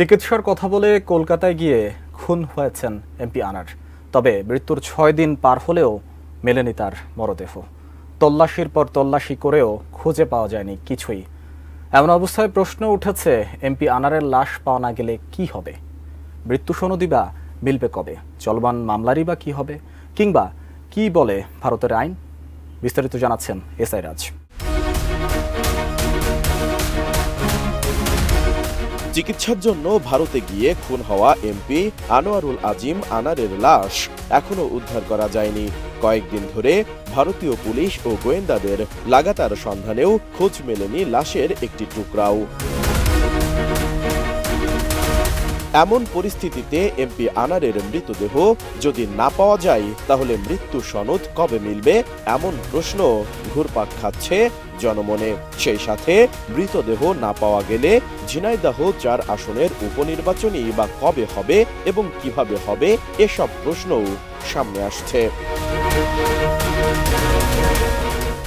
চিকিৎসার কথা বলে কলকাতায় গিয়ে খুন হয়েছেন এমপি আনার। তবে মৃত্যুর ৬ দিন পার হলেও মেলেনি তার মরদেহ। তল্লাশির পর তল্লাশি করেও খুঁজে পাওয়া যায়নি কিছুই। এমন অবস্থায় প্রশ্ন উঠেছে, এমপি আনারের লাশ পাওয়া না গেলে কি হবে? মৃত্যু সনদই বা মিলবে কবে? চলমান মামলারই বা কি হবে? কিংবা কি বলে ভারতের আইন? বিস্তারিত জানাচ্ছেন এসআই রাজ। চিকিৎসার জন্য ভারতে গিয়ে খুন হওয়া এমপি আনোয়ারুল আজিম আনারের লাশ এখনো উদ্ধার করা যায়নি। কয়েকদিন ধরে ভারতীয় পুলিশ ও গোয়েন্দাদের লাগাতার সন্ধানেও খোঁজ মেলেনি লাশের একটি টুকরাও। এমন পরিস্থিতিতে এমপি আনারের মৃতদেহ যদি না পাওয়া যায়, তাহলে মৃত্যু সনদ কবে মিলবে, এমন প্রশ্ন ঘুরপাক খাচ্ছে জনমনে। সেই সাথে মৃতদেহ না পাওয়া গেলে ঝিনাইদহ ৪ আসনের উপনির্বাচনই বা কবে হবে এবং কিভাবে হবে, এসব প্রশ্নও সামনে আসছে।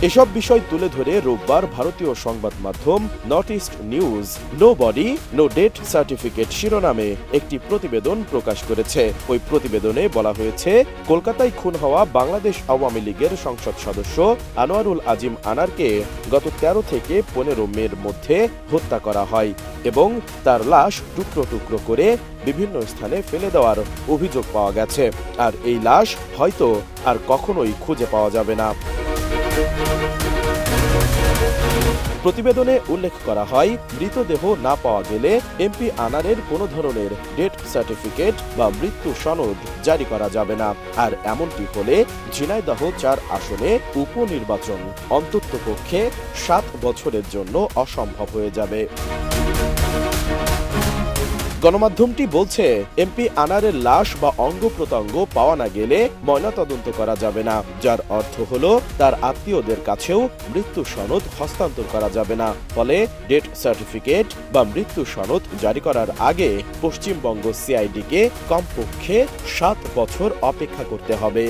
এসব বিষয় তুলে ধরে রোববার ভারতীয় সংবাদ মাধ্যম North East News no body no death certificate শিরোনামে একটি প্রতিবেদন প্রকাশ করেছে। ওই প্রতিবেদনে বলা হয়েছে, কলকাতায় খুন হওয়া বাংলাদেশ আওয়ামী লীগের সংসদ সদস্য আনোয়ারুল আজিম আনারকে গত ১৩ থেকে ১৫ মের মধ্যে হত্যা করা হয় এবং তার লাশ টুকরো টুকরো করে বিভিন্ন স্থানে ফেলে দেওয়ার অভিযোগ পাওয়া গেছে। আর এই লাশ হয়তো আর কখনোই খুঁজে পাওয়া যাবে না। প্রতিবেদনে উল্লেখ করা হয়, মৃতদেহ না পাওয়া গেলে এমপি আনারের কোনো ধরনের ডেথ সার্টিফিকেট বা মৃত্যু সনদ জারি করা যাবে না। আর এমনটি হলে ঝিনাইদহ ৪ আসনে উপনির্বাচন অন্ততপক্ষে ৭ বছরের জন্য অসম্ভব হয়ে যাবে। গণমাধ্যমটি বলছে, এমপি আনারের লাশ বা অঙ্গ প্রত্যঙ্গ পাওয়া না গেলে ময়নাতদন্ত করা যাবে না, যার অর্থ হলো তার আত্মীয়দের কাছেও মৃত্যু সনদ হস্তান্তর করা যাবে না। ফলে ডেথ সার্টিফিকেট বা মৃত্যু সনদ জারি করার আগে পশ্চিমবঙ্গ সিআইডিকে কমপক্ষে ৭ বছর অপেক্ষা করতে হবে।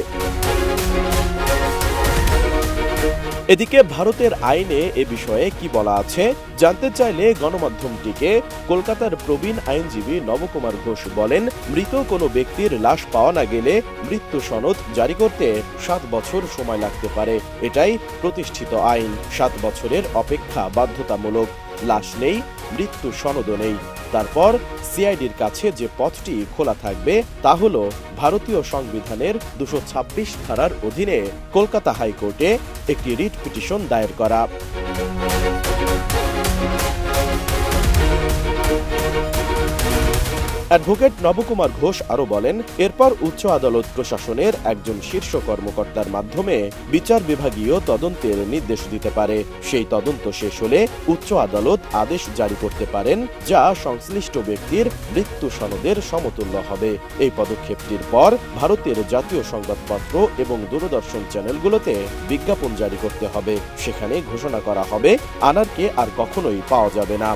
এদিকে ভারতের আইনে এ বিষয়ে কি বলা আছে জানতে চাইলে গণমাধ্যমটিকে কলকাতার প্রবীণ আইনজীবী নবকুমার ঘোষ বলেন, মৃত কোনো ব্যক্তির লাশ পাওয়া না গেলে মৃত্যু সনদ জারি করতে ৭ বছর সময় লাগতে পারে। এটাই প্রতিষ্ঠিত আইন। ৭ বছরের অপেক্ষা বাধ্যতামূলক। লাশ নেই, মৃত্যু সনদও নেই। তারপর সিআইডির কাছে যে পথটি খোলা থাকবে তা হল ভারতীয় সংবিধানের ২২৬ ধারার অধীনে কলকাতা হাইকোর্টে একটি রিট পিটিশন দায়ের করা। অ্যাডভোকেট নবকুমার ঘোষ আরো বলেন, এরপর উচ্চ আদালত প্রশাসনের একজন শীর্ষ কর্মকর্তার মাধ্যমে বিচার বিভাগীয় তদন্তের নির্দেশ দিতে পারে। সেই তদন্ত শেষ হলে উচ্চ আদালত আদেশ জারি করতে পারেন, যা সংশ্লিষ্ট ব্যক্তির মৃত্যু সনদের সমতুল্য হবে। এই পদক্ষেপটির পর ভারতের জাতীয় সংবাদপত্র এবং দূরদর্শন চ্যানেলগুলোতে বিজ্ঞাপন জারি করতে হবে। সেখানে ঘোষণা করা হবে, আনারকে আর কখনোই পাওয়া যাবে না।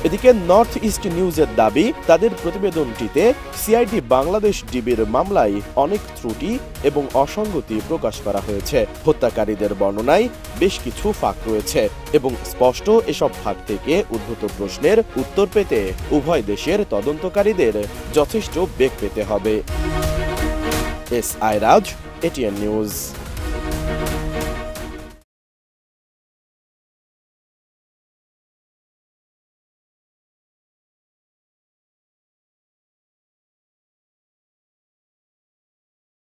এদিকে নর্থ ইস্ট নিউজের দাবি, তাদের প্রতিবেদনটিতে সিআইডি বাংলাদেশ ডিবির মামলায় অনেক ত্রুটি এবং অসঙ্গতি প্রকাশ করা হয়েছে। হত্যাকারীদের বর্ণনায় বেশ কিছু ফাঁক রয়েছে এবং স্পষ্ট এসব ফাঁক থেকে উদ্ভূত প্রশ্নের উত্তর পেতে উভয় দেশের তদন্তকারীদের যথেষ্ট বেগ পেতে হবে। এসআই রাজ, এটিএন নিউজ।